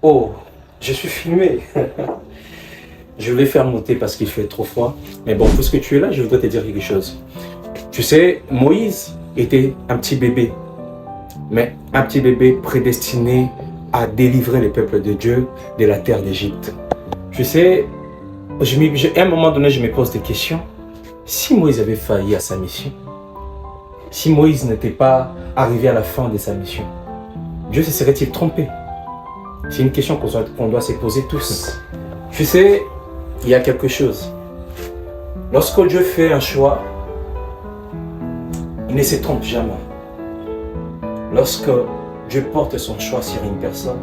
Oh, je suis filmé. Je voulais faire monter parce qu'il fait trop froid. Mais bon, puisque tu es là, je voudrais te dire quelque chose. Tu sais, Moïse était un petit bébé. Mais un petit bébé prédestiné à délivrer les peuples de Dieu de la terre d'Égypte. Tu sais, à un moment donné, je me pose des questions. Si Moïse avait failli à sa mission, si Moïse n'était pas arrivé à la fin de sa mission, Dieu se serait-il trompé? C'est une question qu'on doit se poser tous. Tu sais, il y a quelque chose. Lorsque Dieu fait un choix, il ne se trompe jamais. Lorsque Dieu porte son choix sur une personne,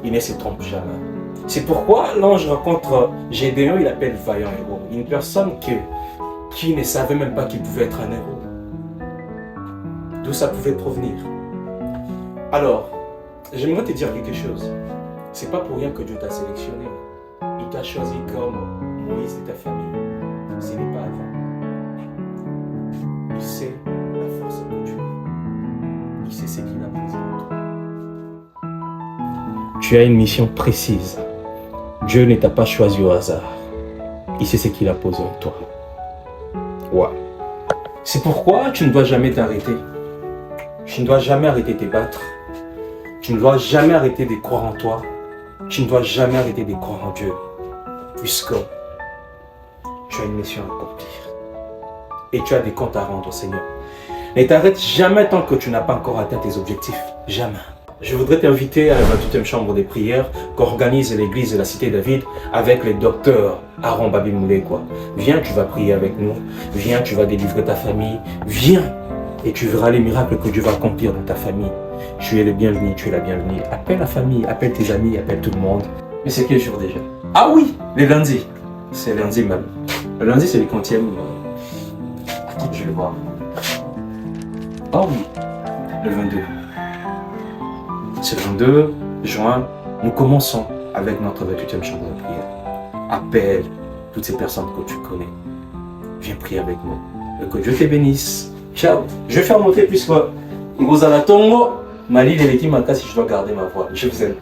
il ne se trompe jamais. C'est pourquoi l'ange rencontre Gédéon, il appelle vaillant héros. Une personne qui ne savait même pas qu'il pouvait être un héros. D'où ça pouvait provenir. Alors, j'aimerais te dire quelque chose. C'est pas pour rien que Dieu t'a sélectionné. Il t'a choisi comme Moïse de ta famille. Ce n'est pas avant. Il sait la force que tu as. Il sait ce qu'il a posé en toi. Tu as une mission précise. Dieu ne t'a pas choisi au hasard. Il sait ce qu'il a posé en toi. Ouais. C'est pourquoi tu ne dois jamais t'arrêter. Tu ne dois jamais arrêter de te battre. Tu ne dois jamais arrêter de croire en toi. Tu ne dois jamais arrêter de croire en Dieu. Puisque tu as une mission à accomplir. Et tu as des comptes à rendre au Seigneur. Ne t'arrête jamais tant que tu n'as pas encore atteint tes objectifs. Jamais. Je voudrais t'inviter à la 28e chambre des prières qu'organise l'église de la Cité David avec le docteur Aaron Babi Moulekwa. Viens, tu vas prier avec nous. Viens, tu vas délivrer ta famille. Viens et tu verras les miracles que Dieu va accomplir dans ta famille. Tu es le bienvenu, tu es la bienvenue. Appelle la famille, appelle tes amis, appelle tout le monde. Mais c'est quel jour déjà? Ah oui, le lundi. C'est lundi même. Le lundi, c'est le 40e. Attends, je vais voir. Ah oui, le 22. C'est le 22 juin. Nous commençons avec notre 28e chambre de prière. Appelle toutes ces personnes que tu connais. Viens prier avec nous. Et que Dieu te bénisse. Ciao. Je vais faire monter puisque vous allez tomber. Mali, les si je dois garder ma voix. Je vous aime.